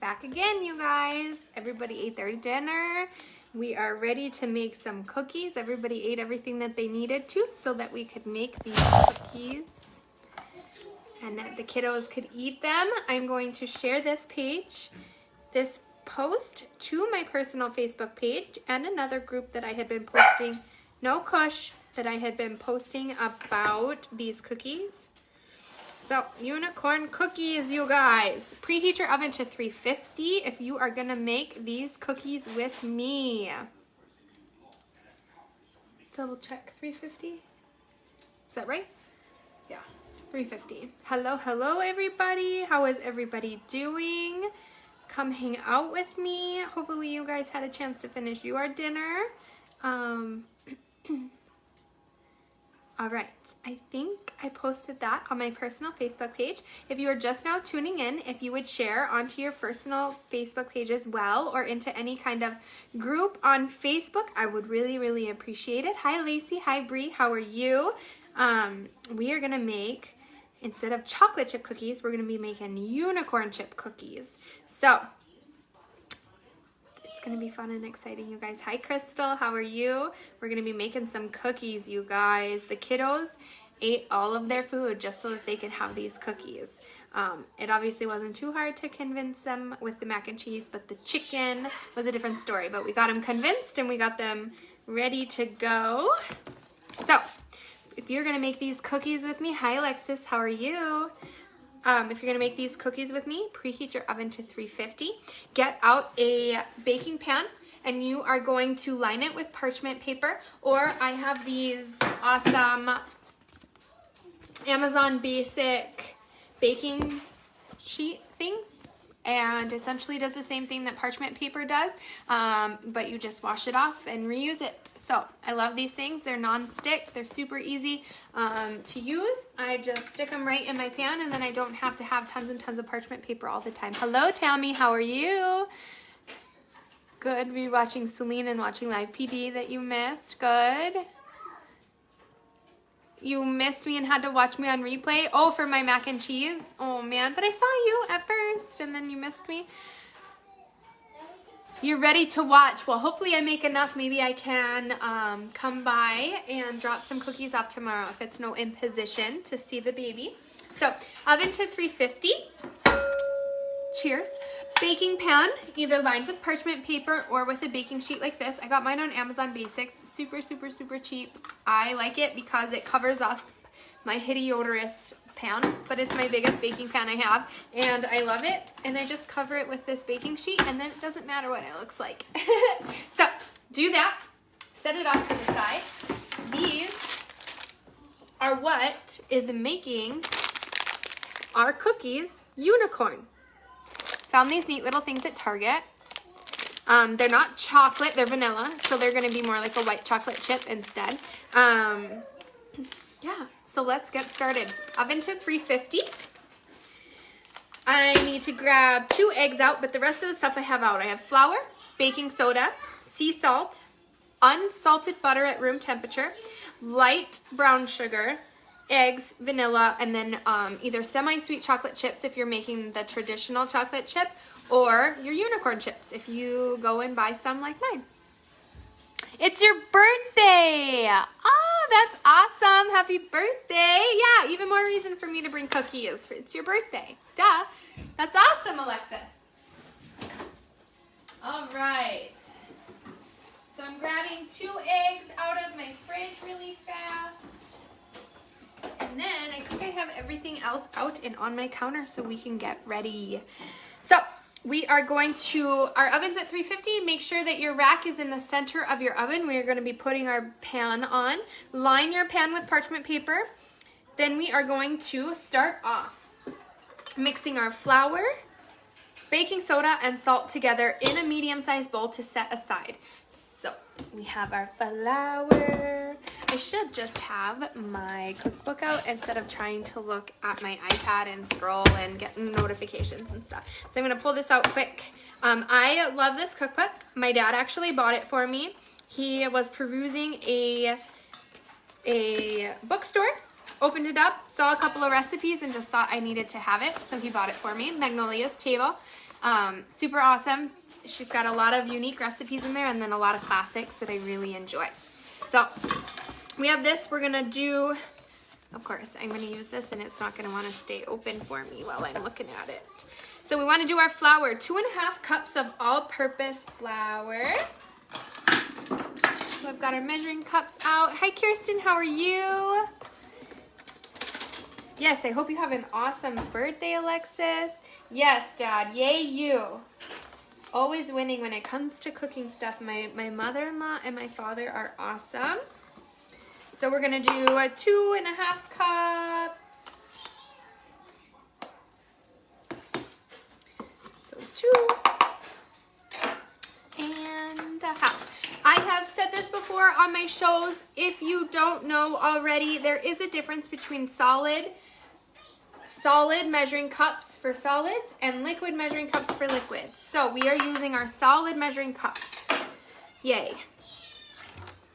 Back again, you guys. Everybody ate their dinner. We are ready to make some cookies. Everybody ate everything that they needed to so that we could make these cookies and that the kiddos could eat them. I'm going to share this post to my personal Facebook page and another group that I had been posting, that I had been posting about these cookies. So, unicorn cookies, you guys. Preheat your oven to 350 if you are gonna make these cookies with me. Double check, 350? Is that right? Yeah, 350. Hello, everybody. How is everybody doing? Come hang out with me. Hopefully you guys had a chance to finish your dinner. All right, I think I posted that on my personal Facebook page. If you are just now tuning in, if you would share onto your personal Facebook page as well or into any kind of group on Facebook, I would really, really appreciate it. Hi, Lacey. Hi, Bree. How are you? We are going to make, instead of chocolate chip cookies, we're going to be making unicorn chip cookies. So, it's going to be fun and exciting, you guys. Hi, Crystal. How are you? We're going to be making some cookies, you guys. The kiddos ate all of their food just so that they could have these cookies. It obviously wasn't too hard to convince them with the mac and cheese, but the chicken was a different story. But we got them convinced and we got them ready to go. So, if you're going to make these cookies with me, hi, Alexis. How are you? If you're going to make these cookies with me, preheat your oven to 350. Get out a baking pan and you are going to line it with parchment paper, or I have these awesome Amazon basic baking sheet things, and essentially does the same thing that parchment paper does, but you just wash it off and reuse it. So I love these things. They're non-stick. They're super easy to use. I just stick them right in my pan, and then I don't have to have tons and tons of parchment paper all the time. Hello, Tammy. How are you? Good. Rewatching Celine and watching live PD that you missed. Good. You missed me and had to watch me on replay. Oh, for my mac and cheese. Oh, man. But I saw you at first, and then you missed me. You're ready to watch. Well, hopefully I make enough. Maybe I can come by and drop some cookies off tomorrow if it's no imposition to see the baby. So, oven to 350. Cheers. Baking pan, either lined with parchment paper or with a baking sheet like this. I got mine on Amazon Basics. Super, super, super cheap. I like it because it covers off my hideous pan, but it's my biggest baking pan I have, and I love it. And I just cover it with this baking sheet, and then it doesn't matter what it looks like. So, do that. Set it off to the side. These are what is making our cookies unicorn. Found these neat little things at Target. They're not chocolate, they're vanilla, so they're gonna be more like a white chocolate chip instead. Yeah, so let's get started. Oven to 350. I need to grab 2 eggs out, but the rest of the stuff I have out. I have flour, baking soda, sea salt, unsalted butter at room temperature, light brown sugar, eggs, vanilla, and then either semi-sweet chocolate chips if you're making the traditional chocolate chip, or your unicorn chips if you go and buy some like mine. It's your birthday! Oh, that's awesome! Happy birthday! Yeah, even more reason for me to bring cookies. It's your birthday. Duh. That's awesome, Alexis. All right. So I'm grabbing 2 eggs out of my fridge really fast. And then I think I have everything else out and on my counter so we can get ready. So we are going to, our oven's at 350. Make sure that your rack is in the center of your oven. We are going to be putting our pan on. Line your pan with parchment paper. Then we are going to start off mixing our flour, baking soda, and salt together in a medium-sized bowl to set aside. So we have our flour. I should just have my cookbook out instead of trying to look at my iPad and scroll and get notifications and stuff. So I'm going to pull this out quick. I love this cookbook. My dad actually bought it for me. He was perusing a bookstore, opened it up, saw a couple of recipes, and just thought I needed to have it. So he bought it for me. Magnolia's Table. Super awesome. She's got a lot of unique recipes in there and then a lot of classics that I really enjoy. So we have this. We're going to do, of course, I'm going to use this and it's not going to want to stay open for me while I'm looking at it. So we want to do our flour, 2.5 cups of all-purpose flour. So I've got our measuring cups out. Hi, Kirsten, how are you? Yes, I hope you have an awesome birthday, Alexis. Yes, Dad, yay you. Always winning when it comes to cooking stuff. My mother-in-law and my father are awesome. So we're gonna do 2.5 cups. So 2.5. I have said this before on my shows. If you don't know already, there is a difference between solid measuring cups for solids and liquid measuring cups for liquids. So we are using our solid measuring cups. Yay.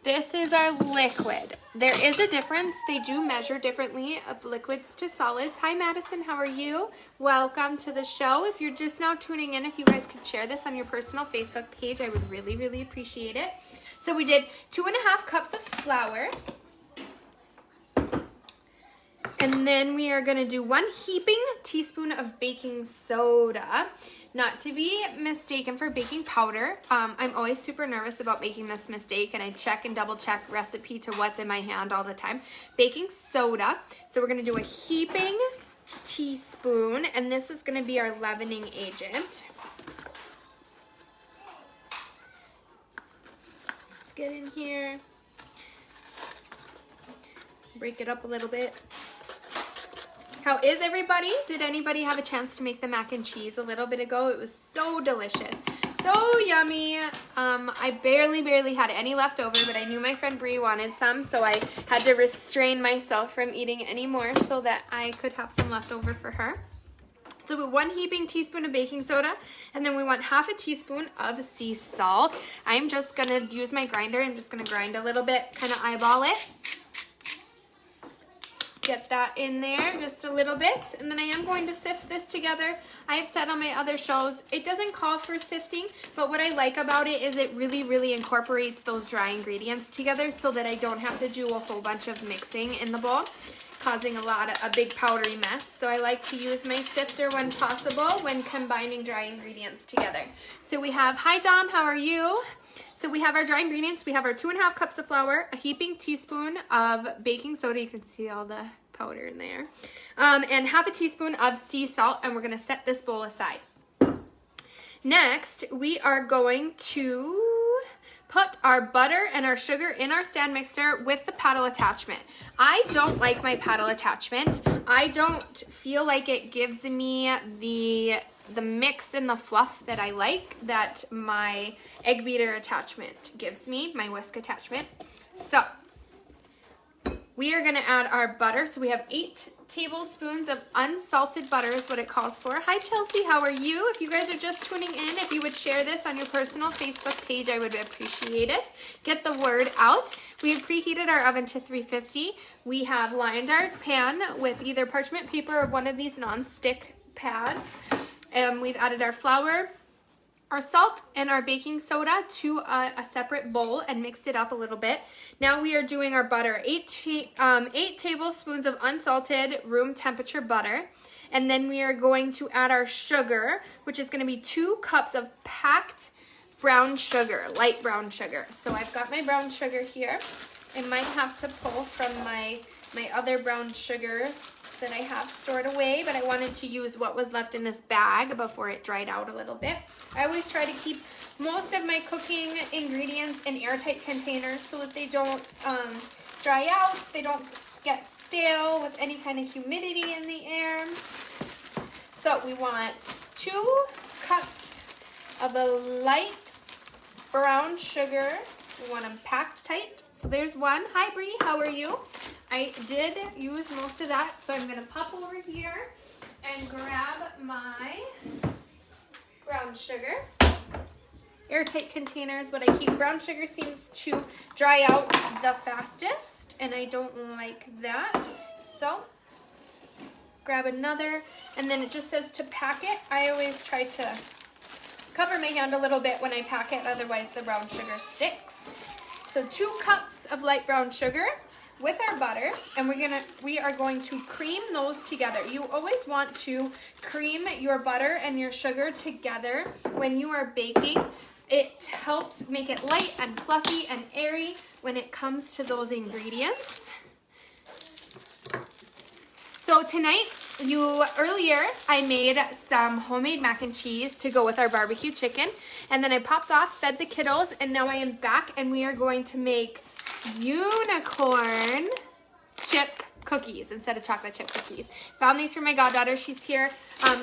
This is our liquid. There is a difference. They do measure differently of liquids to solids. Hi, Madison. How are you? Welcome to the show. If you're just now tuning in, if you guys could share this on your personal Facebook page, I would really, really appreciate it. So we did 2.5 cups of flour. And then we are going to do 1 heaping teaspoon of baking soda. Not to be mistaken for baking powder. I'm always super nervous about making this mistake, and I check and double check recipe to what's in my hand all the time. Baking soda. So we're going to do a heaping teaspoon, and this is going to be our leavening agent. Let's get in here. Break it up a little bit. How is everybody? Did anybody have a chance to make the mac and cheese a little bit ago? It was so delicious. So yummy. I barely had any left over, but I knew my friend Bree wanted some, so I had to restrain myself from eating any more so that I could have some left over for her. So we 1 heaping teaspoon of baking soda, and then we want 1/2 teaspoon of sea salt. I'm just gonna use my grinder. I'm just gonna grind a little bit, kind of eyeball it. Get that in there just a little bit, and then I am going to sift this together. I have said on my other shows, it doesn't call for sifting, but what I like about it is it really incorporates those dry ingredients together so that I don't have to do a whole bunch of mixing in the bowl, causing a big powdery mess. So I like to use my sifter when possible when combining dry ingredients together. So we have, hi Dom, how are you? So we have our dry ingredients. We have our 2.5 cups of flour, a heaping teaspoon of baking soda. You can see all the powder in there. And 1/2 teaspoon of sea salt, and we're gonna set this bowl aside. Next, we are going to put our butter and our sugar in our stand mixer with the paddle attachment. I don't like my paddle attachment. I don't feel like it gives me the mix and the fluff that I like that my egg beater attachment gives me, my whisk attachment. So we are going to add our butter. So we have 8 tablespoons of unsalted butter is what it calls for. Hi Chelsea, how are you? If you guys are just tuning in, if you would share this on your personal Facebook page, I would appreciate it. Get the word out. We have preheated our oven to 350. We have lined our pan with either parchment paper or one of these non-stick pads. We've added our flour, our salt, and our baking soda to a separate bowl and mixed it up a little bit. Now we are doing our butter, 8 tablespoons of unsalted room temperature butter. And then we are going to add our sugar, which is going to be 2 cups of packed brown sugar, light brown sugar. So I've got my brown sugar here. I might have to pull from my other brown sugar that I have stored away, but I wanted to use what was left in this bag before it dried out a little bit. I always try to keep most of my cooking ingredients in airtight containers so that they don't dry out, they don't get stale with any kind of humidity in the air. So we want 2 cups of a light brown sugar. We want them packed tight. So there's 1. Hi Bree, how are you? I did use most of that, so I'm going to pop over here and grab my brown sugar. Airtight container is what I keep. Brown sugar seems to dry out the fastest, and I don't like that. So grab another, and then it just says to pack it. I always try to cover my hand a little bit when I pack it, otherwise the brown sugar sticks. So 2 cups of light brown sugar with our butter, and we are going to cream those together. You always want to cream your butter and your sugar together when you are baking. It helps make it light and fluffy and airy when it comes to those ingredients. So tonight, earlier I made some homemade mac and cheese to go with our barbecue chicken, and then I popped off, fed the kiddos, and now I am back, and we are going to make unicorn chip cookies instead of chocolate chip cookies. Found these for my goddaughter. She's here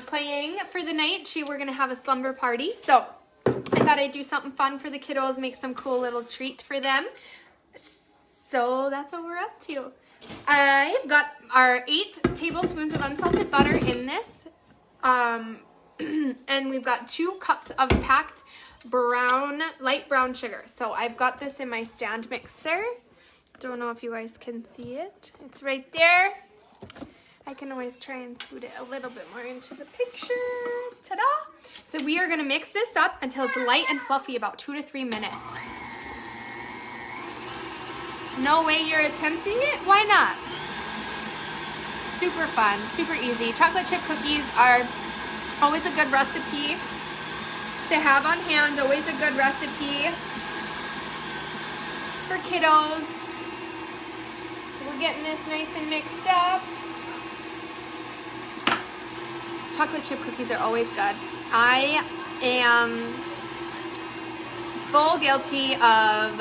playing for the night. We're gonna have a slumber party, so I thought I'd do something fun for the kiddos, make some cool little treat for them. So that's what we're up to. I've got our 8 tablespoons of unsalted butter in this, and we've got 2 cups of packed light brown sugar. So I've got this in my stand mixer. Don't know if you guys can see it. It's right there. I can always try and scoot it a little bit more into the picture. Ta-da! So we are gonna mix this up until it's light and fluffy, about 2 to 3 minutes. No way you're attempting it? Why not? Super fun, super easy. Chocolate chip cookies are always a good recipe to have on hand, always a good recipe for kiddos. So we're getting this nice and mixed up. Chocolate chip cookies are always good. I am full guilty of,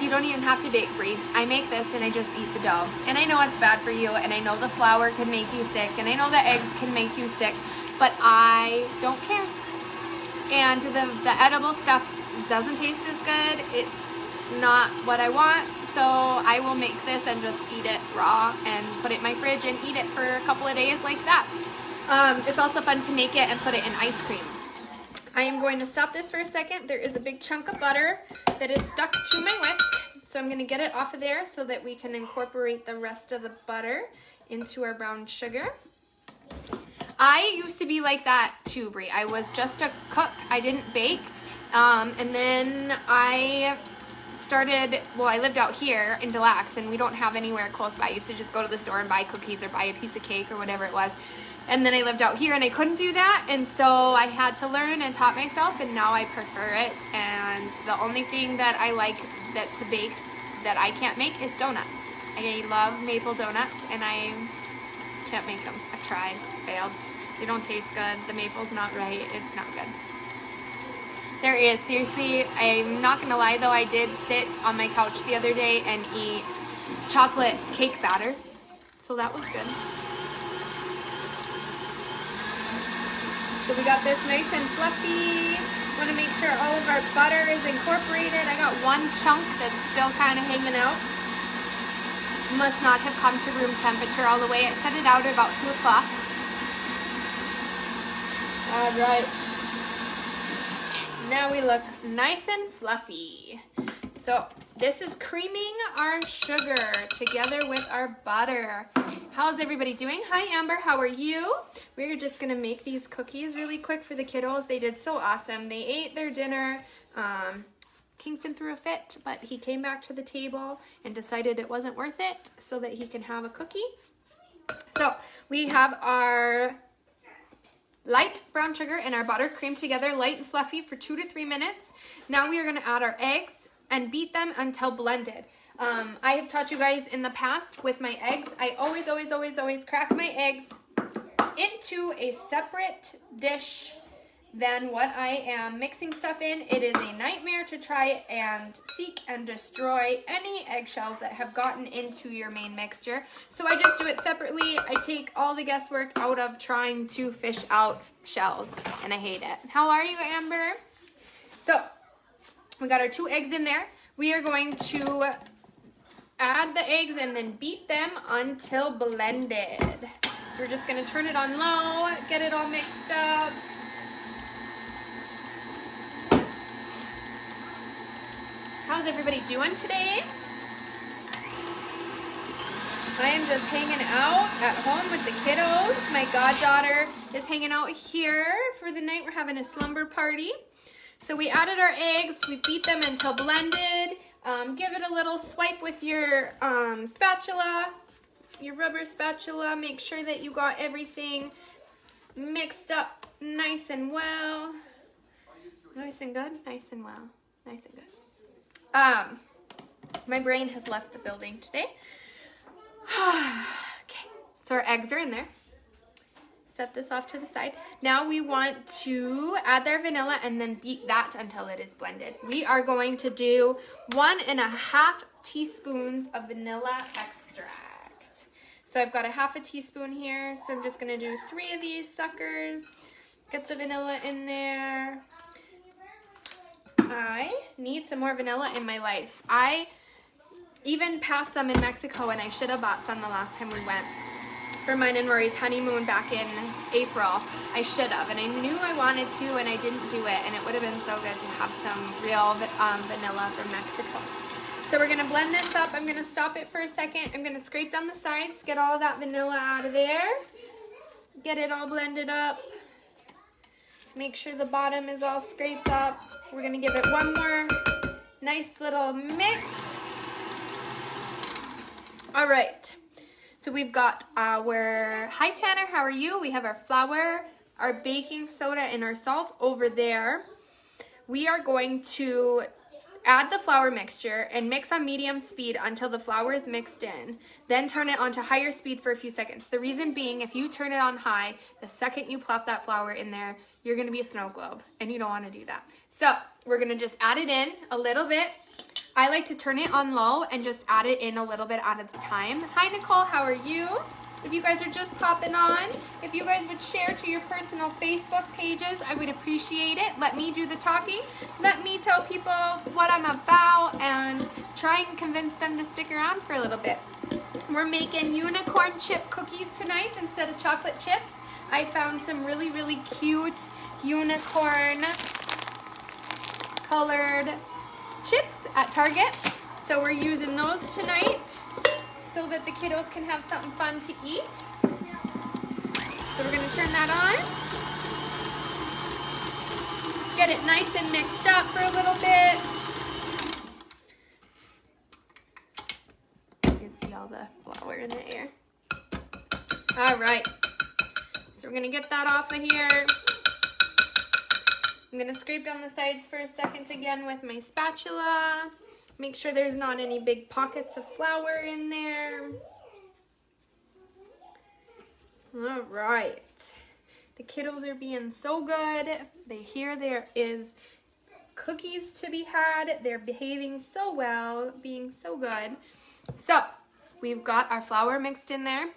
you don't even have to bake, Brie. I make this and I just eat the dough. And I know it's bad for you, and I know the flour can make you sick, and I know the eggs can make you sick, but I don't care. And the edible stuff doesn't taste as good. It's not what I want, so I will make this and just eat it raw and put it in my fridge and eat it for a couple of days like that. It's also fun to make it and put it in ice cream. I am going to stop this for a second. There is a big chunk of butter that is stuck to my whisk, so I'm going to get it off of there so that we can incorporate the rest of the butter into our brown sugar. I used to be like that too, Brie. I was just a cook. I didn't bake. And then I started, well, I lived out here in Des Lacs, and we don't have anywhere close by. I used to just go to the store and buy cookies or buy a piece of cake or whatever it was. And then I lived out here and I couldn't do that, and so I had to learn and taught myself, and now I prefer it. And the only thing that I like that's baked that I can't make is donuts. I love maple donuts, and I can't make them. I tried, failed. They don't taste good. The maple's not right. It's not good. There is, seriously, I'm not gonna lie though, I did sit on my couch the other day and eat chocolate cake batter, so that was good. So we got this nice and fluffy. Want to make sure all of our butter is incorporated. I got 1 chunk that's still kind of hanging out. Must not have come to room temperature all the way. I set it out at about 2 o'clock. All right. Now we look nice and fluffy. So this is creaming our sugar together with our butter. How's everybody doing? Hi Amber, how are you? We're just gonna make these cookies really quick for the kiddos. They did so awesome. They ate their dinner. Kingston threw a fit, but he came back to the table and decided it wasn't worth it so that he can have a cookie. So we have our light brown sugar and our butter creamed together, light and fluffy, for 2 to 3 minutes. Now we are gonna add our eggs and beat them until blended. I have taught you guys in the past with my eggs, I always crack my eggs into a separate dish than what I am mixing stuff in. It is a nightmare to try and seek and destroy any eggshells that have gotten into your main mixture. So I just do it separately. I take all the guesswork out of trying to fish out shells, and I hate it. How are you, Amber? So we got our 2 eggs in there. We are going to add the eggs and then beat them until blended. So we're just gonna turn it on low, get it all mixed up. How's everybody doing today? I am just hanging out at home with the kiddos. My goddaughter is hanging out here for the night. We're having a slumber party. So we added our eggs. We beat them until blended. Give it a little swipe with your spatula, your rubber spatula. Make sure that you got everything mixed up nice and well. Nice and good? Nice and well. Nice and good. My brain has left the building today. Okay, so our eggs are in there. Set this off to the side. Now we want to add our vanilla and then beat that until it is blended. We are going to do 1.5 teaspoons of vanilla extract. So I've got a 1/2 teaspoon here. So I'm just gonna do 3 of these suckers. Get the vanilla in there. I need some more vanilla in my life. I even passed some in Mexico, and I should have bought some the last time we went for mine and Rory's honeymoon back in April. I should have, and I knew I wanted to, and I didn't do it, and it would have been so good to have some real vanilla from Mexico. So we're gonna blend this up. I'm gonna stop it for a second. I'm gonna scrape down the sides, get all that vanilla out of there, get it all blended up. Make sure the bottom is all scraped up. We're gonna give it one more nice little mix. All right, so we've got our, hi Tanner, how are you? We have our flour, our baking soda, and our salt over there. We are going to add the flour mixture and mix on medium speed until the flour is mixed in. Then turn it on to higher speed for a few seconds. The reason being, if you turn it on high, the second you plop that flour in there, you're gonna be a snow globe, and you don't wanna do that. So we're gonna just add it in a little bit. I like to turn it on low and just add it in a little bit at a time. Hi Nicole, how are you? If you guys are just popping on, if you guys would share to your personal Facebook pages, I would appreciate it. Let me do the talking. Let me tell people what I'm about and try and convince them to stick around for a little bit. We're making unicorn chip cookies tonight instead of chocolate chips. I found some really, really cute unicorn colored chips at Target. So we're using those tonight so that the kiddos can have something fun to eat. So we're gonna turn that on. Get it nice and mixed up for a little bit. You can see all the flour in the air. All right, so we're gonna get that off of here. I'm gonna scrape down the sides for a second again with my spatula. Make sure there's not any big pockets of flour in there. All right. The kiddos are being so good. They hear there is cookies to be had. They're behaving so well, being so good. So we've got our flour mixed in there.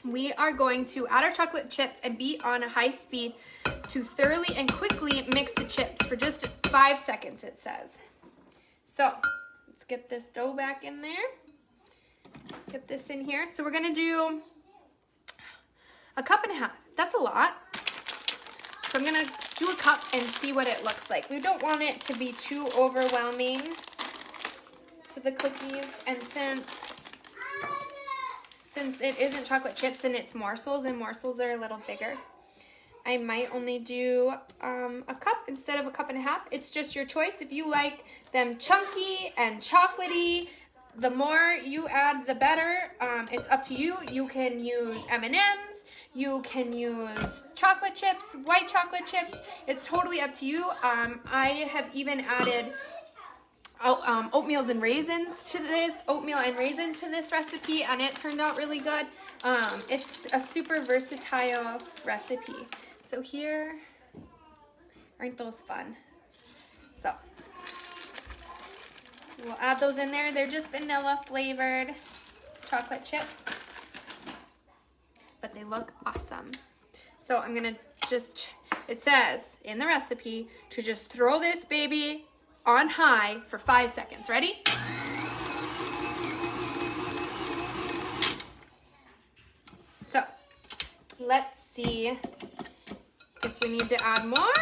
We are going to add our chocolate chips and beat on a high speed to thoroughly and quickly mix the chips for just 5 seconds, it says. So let's get this dough back in there. Get this in here. So we're gonna do 1.5 cups. That's a lot. So I'm gonna do a cup and see what it looks like. We don't want it to be too overwhelming to the cookies, and since it isn't chocolate chips and it's morsels, and morsels are a little bigger, I might only do a cup instead of 1.5 cups. It's just your choice. If you like them chunky and chocolatey, the more you add, the better. It's up to you. You can use M&Ms. You can use chocolate chips, white chocolate chips. It's totally up to you. I have even added oatmeal and raisins to this recipe, and it turned out really good. It's a super versatile recipe. So here, aren't those fun? So we'll add those in there. They're just vanilla flavored chocolate chips, but they look awesome. So I'm gonna it says in the recipe to just throw this baby on high for 5 seconds. Ready? So let's see if we need to add more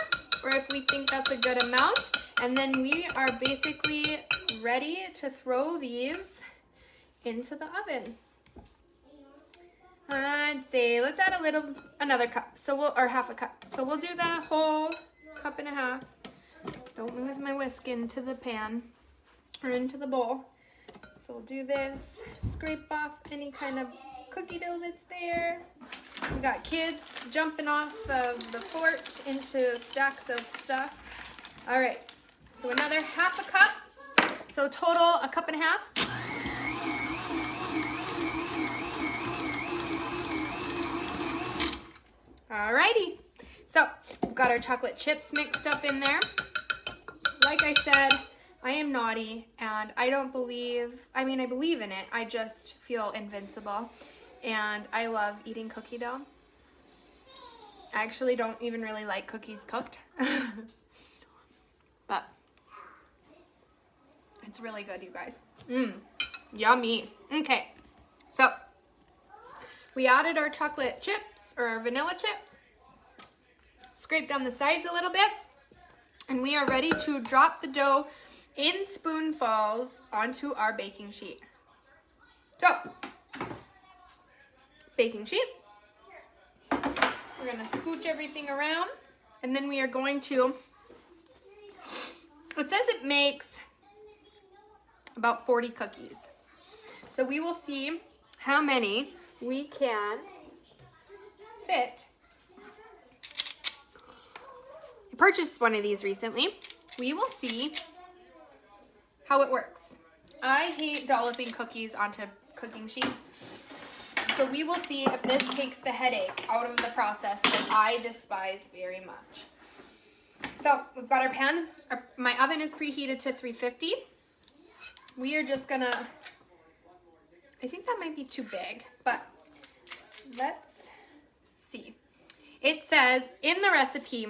or if we think that's a good amount. And then we are basically ready to throw these into the oven. I'd say let's add another cup. So or half a cup. So we'll do that whole cup and a half. Don't lose my whisk into the pan or into the bowl. So we'll do this, scrape off any kind of cookie dough that's there. We got kids jumping off of the fort into stacks of stuff. All right, so another half a cup. So total a cup and a half. Alrighty, so we've got our chocolate chips mixed up in there. Like I said, I am naughty and I believe in it. I just feel invincible and I love eating cookie dough. I actually don't even really like cookies cooked, but it's really good, you guys. Yummy. Okay, so we added our chocolate chips or our vanilla chips, scrape down the sides a little bit, and we are ready to drop the dough in spoonfuls onto our baking sheet. So, baking sheet. We're gonna scooch everything around, and then we are going to, it says it makes about 40 cookies. So we will see how many we can fit. I purchased one of these recently. We will see how it works. I hate dolloping cookies onto cooking sheets. So we will see if this takes the headache out of the process that I despise very much. So we've got our pan. My oven is preheated to 350. We are just gonna, I think that might be too big, but let's see. It says in the recipe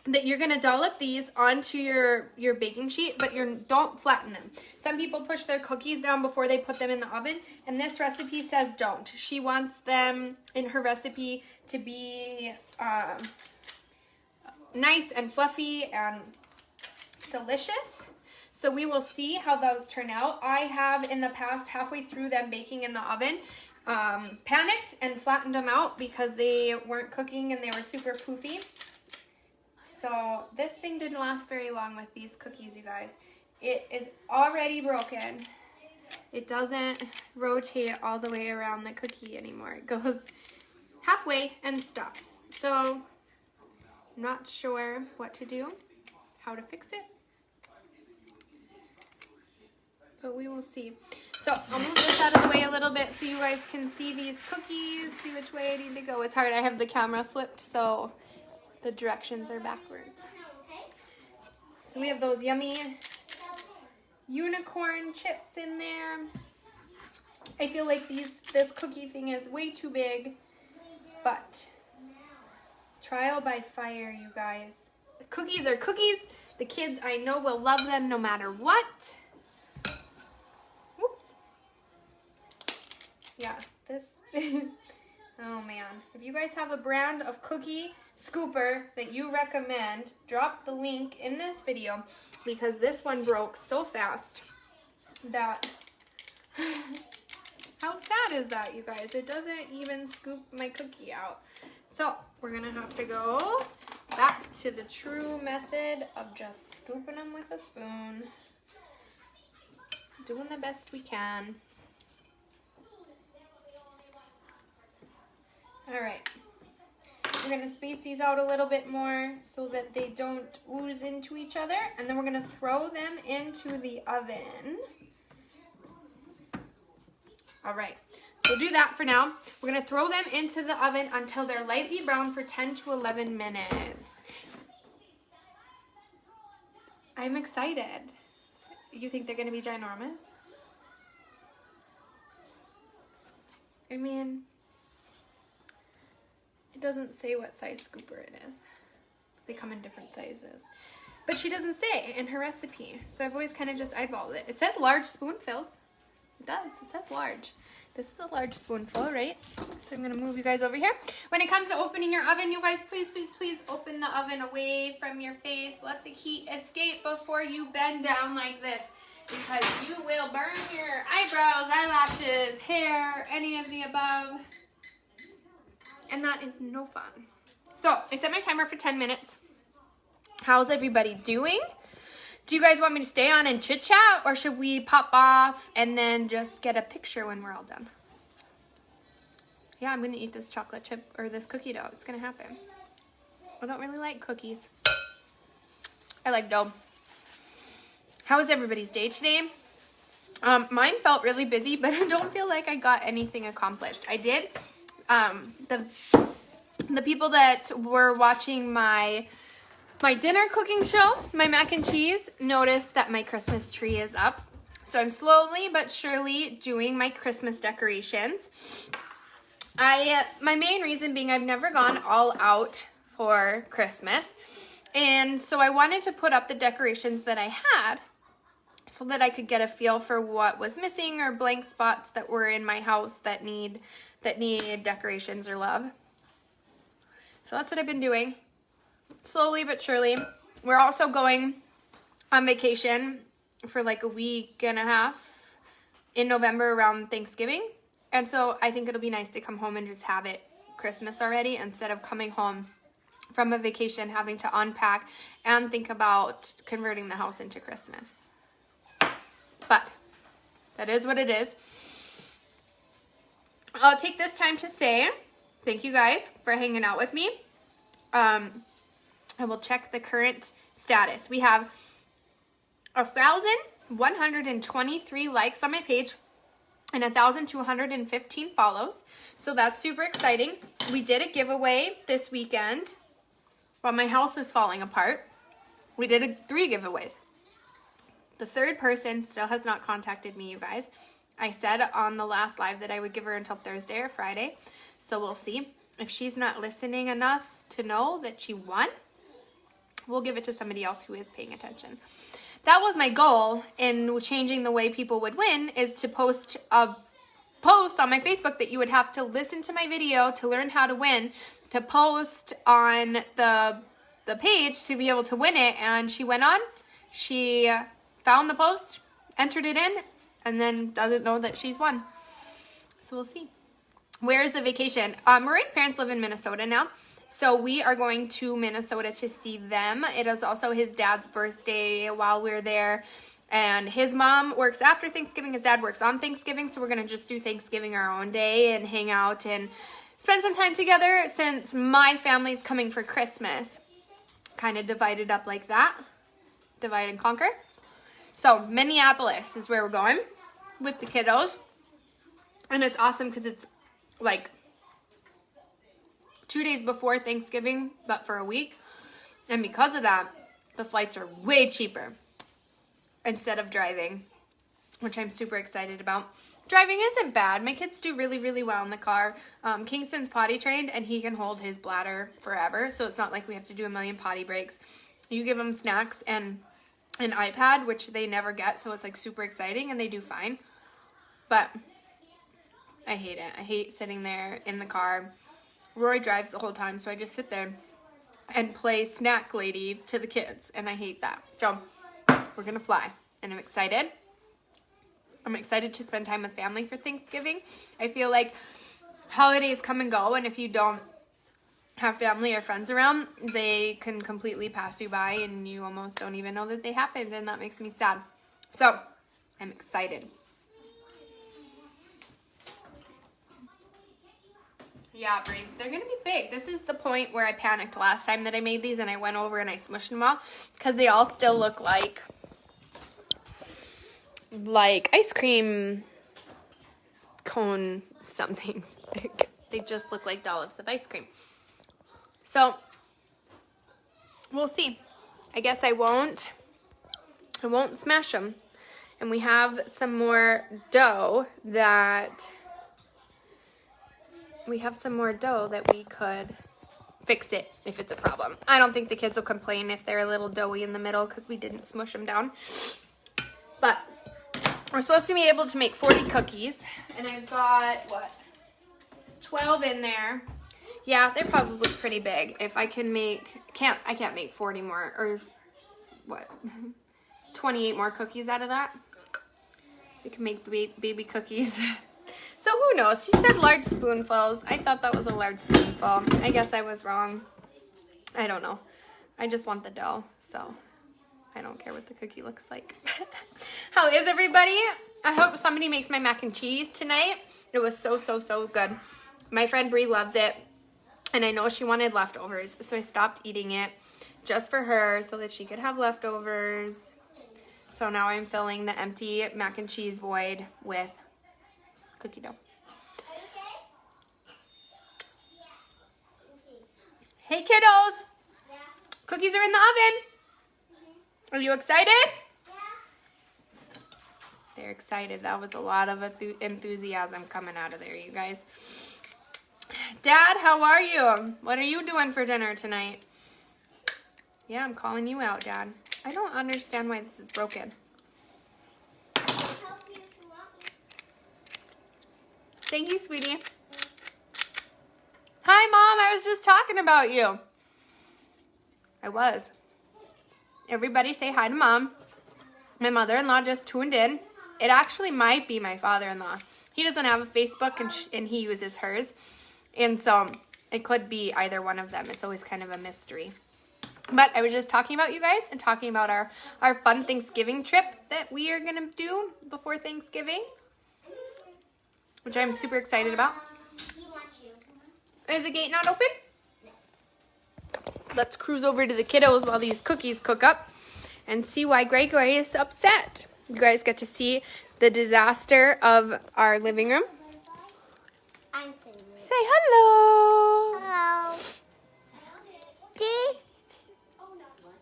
that you're gonna dollop these onto your baking sheet, but don't flatten them. Some people push their cookies down before they put them in the oven, and this recipe says don't. She wants them in her recipe to be nice and fluffy and delicious. So we will see how those turn out. I have in the past, halfway through them baking in the oven, panicked and flattened them out because they weren't cooking and they were super poofy. So this thing didn't last very long with these cookies, you guys. It is already broken. It doesn't rotate all the way around the cookie anymore. It goes halfway and stops. So I'm not sure what to do, how to fix it, but we will see. So I'll move this out of the way a little bit so you guys can see these cookies, see which way I need to go. It's hard, I have the camera flipped, so the directions are backwards. So we have those yummy unicorn chips in there. I feel like this cookie thing is way too big, but trial by fire, you guys. Cookies are cookies. The kids, I know, will love them no matter what. Whoops. Yeah, this. Oh man. If you guys have a brand of cookie scooper that you recommend, drop the link in this video, because this one broke so fast that how sad is that, you guys? It doesn't even scoop my cookie out. So we're gonna have to go back to the true method of just scooping them with a spoon, doing the best we can. All right. We're going to space these out a little bit more so that they don't ooze into each other. And then we're going to throw them into the oven. All right. So we'll do that for now. We're going to throw them into the oven until they're lightly brown for 10 to 11 minutes. I'm excited. You think they're going to be ginormous? I mean, it doesn't say what size scooper it is. They come in different sizes. But she doesn't say in her recipe. So I've always kind of just eyeballed it. It says large spoonfuls. It does. It says large. This is a large spoonful, right? So I'm going to move you guys over here. When it comes to opening your oven, you guys, please, please, please open the oven away from your face. Let the heat escape before you bend down like this, because you will burn your eyebrows, eyelashes, hair, any of the above. and that is no fun. So I set my timer for 10 minutes. How's everybody doing? Do you guys want me to stay on and chit chat, or should we pop off and then just get a picture when we're all done? Yeah, I'm gonna eat this chocolate chip or this cookie dough. It's gonna happen. I don't really like cookies. I like dough. How was everybody's day today? Mine felt really busy, but I don't feel like I got anything accomplished. I did. The people that were watching my dinner cooking show, my mac and cheese, noticed that my Christmas tree is up. So I'm slowly but surely doing my Christmas decorations. My main reason being I've never gone all out for Christmas. And so I wanted to put up the decorations that I had so that I could get a feel for what was missing or blank spots that were in my house that need decorations or love. So that's what I've been doing, slowly but surely. We're also going on vacation for like a week and a half in November around Thanksgiving. And so I think it'll be nice to come home and just have it Christmas already instead of coming home from a vacation having to unpack and think about converting the house into Christmas. But that is what it is. I'll take this time to say thank you guys for hanging out with me. I will check the current status. We have 1,123 likes on my page and 1,215 follows. So that's super exciting. We did a giveaway this weekend while my house was falling apart. We did 3 giveaways. The third person still has not contacted me, you guys. I said on the last live that I would give her until Thursday or Friday. So we'll see. If she's not listening enough to know that she won, we'll give it to somebody else who is paying attention. That was my goal in changing the way people would win, is to post a post on my Facebook that you would have to listen to my video to learn how to win, to post on the page to be able to win it. And she went on, she found the post, entered it in, and then doesn't know that she's won. So we'll see. Where is the vacation? Murray's parents live in Minnesota now, so we are going to Minnesota to see them. It is also his dad's birthday while we're there, and his mom works after Thanksgiving. His dad works on Thanksgiving, so we're going to just do Thanksgiving our own day and hang out and spend some time together since my family's coming for Christmas. Kind of divided up like that. Divide and conquer. So Minneapolis is where we're going with the kiddos. And it's awesome because it's like 2 days before Thanksgiving, but for a week. And because of that, the flights are way cheaper instead of driving, which I'm super excited about. Driving isn't bad. My kids do really, really well in the car. Kingston's potty trained, and he can hold his bladder forever, so it's not like we have to do a million potty breaks. You give them snacks and an iPad, which they never get, so it's like super exciting, and they do fine. But I hate it. I hate sitting there in the car. Roy drives the whole time, so I just sit there and play snack lady to the kids, and I hate that. So we're gonna fly, and I'm excited. I'm excited to spend time with family for Thanksgiving. I feel like holidays come and go, and if you don't have family or friends around, they can completely pass you by, and you almost don't even know that they happened, and that makes me sad. So I'm excited. Yeah, Brie, they're gonna be big. This is the point where I panicked last time that I made these, and I went over and I smushed them all because they all still look like ice cream cone somethings. They just look like dollops of ice cream. So we'll see. I guess I won't smash them. And we have some more dough that we could fix it if it's a problem. I don't think the kids will complain if they're a little doughy in the middle because we didn't smush them down. But we're supposed to be able to make 40 cookies, and I've got 12 in there. Yeah, they're probably pretty big. If I can I can't make 40 more, or 28 more cookies out of that. We can make baby cookies. So who knows? She said large spoonfuls. I thought that was a large spoonful. I guess I was wrong. I don't know. I just want the dough, so I don't care what the cookie looks like. How is everybody? I hope somebody makes my mac and cheese tonight. It was so, so, so good. My friend Brie loves it, and I know she wanted leftovers, so I stopped eating it just for her so that she could have leftovers. So now I'm filling the empty mac and cheese void with cookie dough. Hey kiddos! Yeah. Cookies are in the oven. Are you excited? Yeah. They're excited. That was a lot of enthusiasm coming out of there, you guys. Dad, how are you? What are you doing for dinner tonight? Yeah, I'm calling you out, Dad. I don't understand why this is broken. Thank you, sweetie. Hi, Mom. I was just talking about you. I was. Everybody say hi to Mom. My mother-in-law just tuned in. It actually might be my father-in-law. He doesn't have a Facebook, and he uses hers. And so it could be either one of them. It's always kind of a mystery. But I was just talking about you guys and talking about our fun Thanksgiving trip that we are going to do before Thanksgiving, which I'm super excited about. Is the gate not open? Let's cruise over to the kiddos while these cookies cook up and see why Gregory is upset. You guys get to see the disaster of our living room. Say hello. Hello.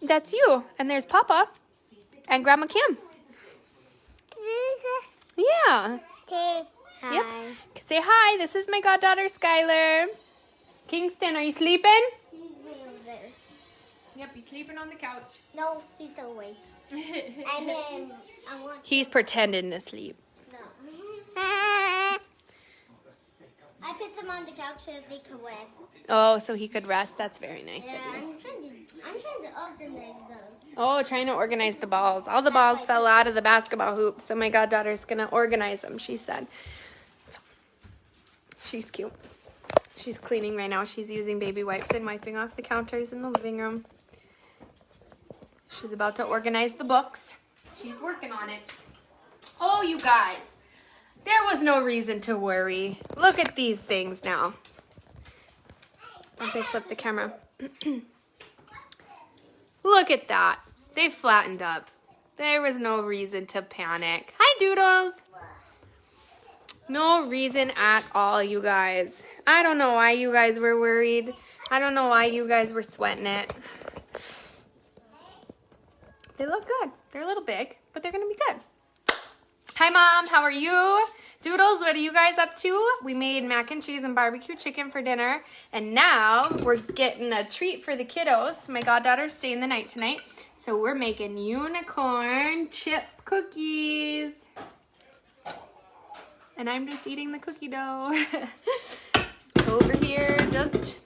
That's you. And there's Papa and Grandma Kim. Yeah. Hi. Yep. Say hi. This is my goddaughter, Skylar. Kingston, are you sleeping? He's way over there. Yep, he's sleeping on the couch. No, he's awake. And then I want. He's pretending to sleep. No. I put them on the couch so they could rest. Oh, so he could rest. That's very nice Yeah, of you. I'm trying to organize those. Oh, trying to organize the balls. All the balls fell out of the basketball hoop, so my goddaughter's going to organize them, she said. So, she's cute. She's cleaning right now. She's using baby wipes and wiping off the counters in the living room. She's about to organize the books. She's working on it. Oh, you guys. There was no reason to worry. Look at these things now. Once I flip the camera. Look at that. They flattened up. There was no reason to panic. Hi, Doodles. No reason at all, you guys. I don't know why you guys were worried. I don't know why you guys were sweating it. They look good. They're a little big, but they're going to be good. Hi, Mom. How are you? Doodles, what are you guys up to? We made mac and cheese and barbecue chicken for dinner, and now we're getting a treat for the kiddos. My goddaughter's staying the night tonight, so we're making unicorn chip cookies. And I'm just eating the cookie dough. Over here, just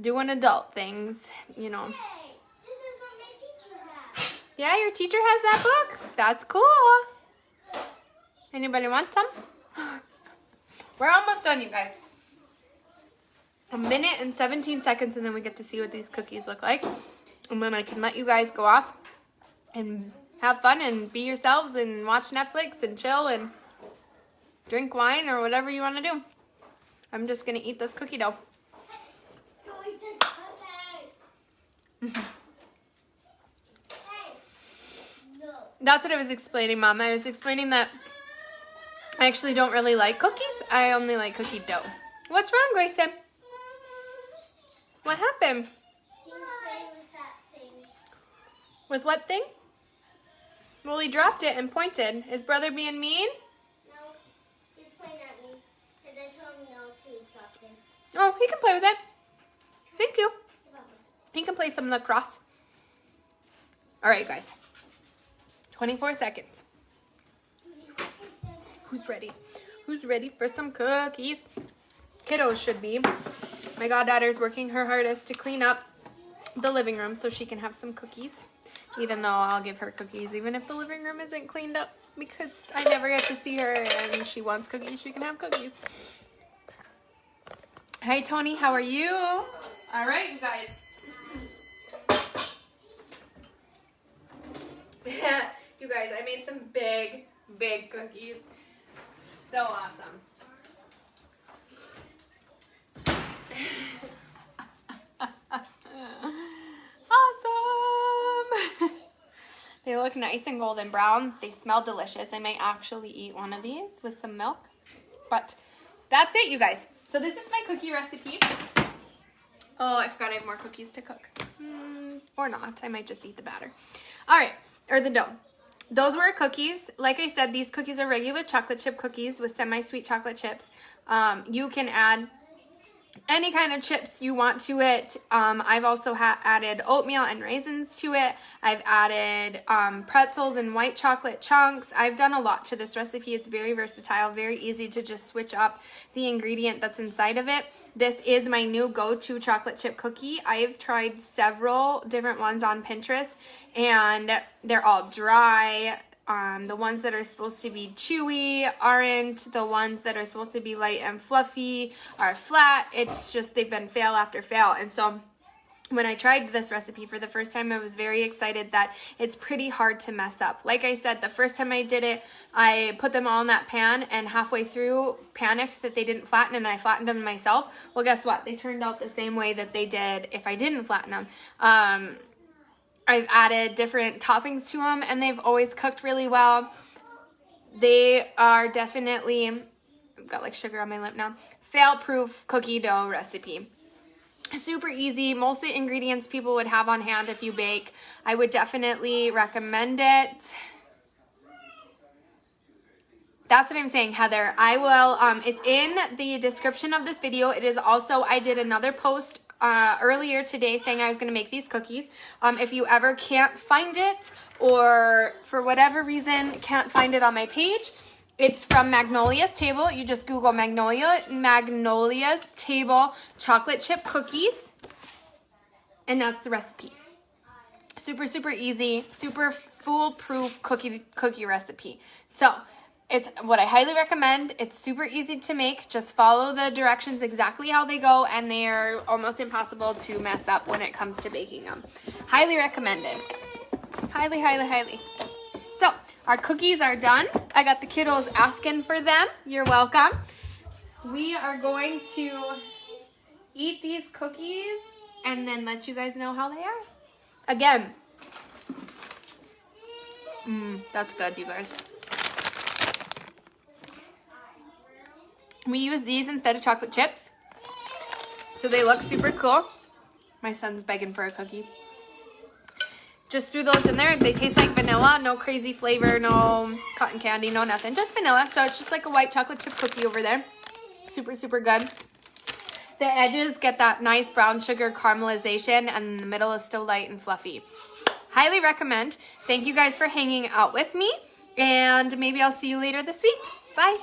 doing adult things, you know. Hey, this is what my teacher has. Yeah, your teacher has that book? That's cool. Anybody want some? We're almost done, you guys. A minute and 17 seconds, and then we get to see what these cookies look like. And then I can let you guys go off and have fun and be yourselves and watch Netflix and chill and drink wine or whatever you want to do. I'm just going to eat this cookie dough. That's what I was explaining, Mom. I was explaining that I actually don't really like cookies. I only like cookie dough. What's wrong, Grayson? What happened? He was playing with that thing. With what thing? Well, he dropped it and pointed. Is brother being mean? No, he's playing at me. Because I told him no to drop this. Oh, he can play with it. Thank you. He can play some lacrosse. All right, guys. 24 seconds. Who's ready? Who's ready for some cookies? Kiddos should be. My goddaughter's working her hardest to clean up the living room so she can have some cookies. Even though I'll give her cookies, even if the living room isn't cleaned up, because I never get to see her and she wants cookies, she can have cookies. Hi, Tony, how are you? All right, you guys. You guys, I made some big, big cookies. So awesome. Awesome. They look nice and golden brown. They smell delicious. I might actually eat one of these with some milk. But that's it, you guys. So this is my cookie recipe. Oh, I forgot I have more cookies to cook. Or not. I might just eat the batter. All right. Or the dough. Those were cookies. Like I said, these cookies are regular chocolate chip cookies with semi-sweet chocolate chips. You can add any kind of chips you want to it. I've also added oatmeal and raisins to it. I've added pretzels and white chocolate chunks. I've done a lot to this recipe. It's very versatile, very easy to just switch up the ingredient that's inside of it. This is my new go-to chocolate chip cookie. I've tried several different ones on Pinterest, and they're all dry. The ones that are supposed to be chewy aren't. The ones that are supposed to be light and fluffy are flat. It's just they've been fail after fail. And so when I tried this recipe for the first time, I was very excited that it's pretty hard to mess up. Like I said, the first time I did it, I put them all in that pan and halfway through panicked that they didn't flatten, and I flattened them myself. Well, guess what? They turned out the same way that they did if I didn't flatten them. I've added different toppings to them, and they've always cooked really well. They are definitely, I've got like sugar on my lip now, fail-proof cookie dough recipe. Super easy. Most of the ingredients people would have on hand if you bake. I would definitely recommend it. That's what I'm saying, Heather. I will, it's in the description of this video. It is also, I did another post earlier today saying I was going to make these cookies. If you ever can't find it, or for whatever reason can't find it on my page, it's from Magnolia's Table. You just Google Magnolia's Table chocolate chip cookies, and that's the recipe. Super, super easy, super foolproof cookie recipe. So it's what I highly recommend. It's super easy to make. Just follow the directions exactly how they go, and they are almost impossible to mess up when it comes to baking them. Highly recommended. Highly, highly, highly. So our cookies are done. I got the kiddos asking for them. You're welcome. We are going to eat these cookies and then let you guys know how they are. Again, that's good, you guys. We use these instead of chocolate chips, so they look super cool. My son's begging for a cookie. Just threw those in there. They taste like vanilla, no crazy flavor, no cotton candy, no nothing. Just vanilla, so it's just like a white chocolate chip cookie over there. Super, super good. The edges get that nice brown sugar caramelization, and the middle is still light and fluffy. Highly recommend. Thank you guys for hanging out with me, and maybe I'll see you later this week. Bye.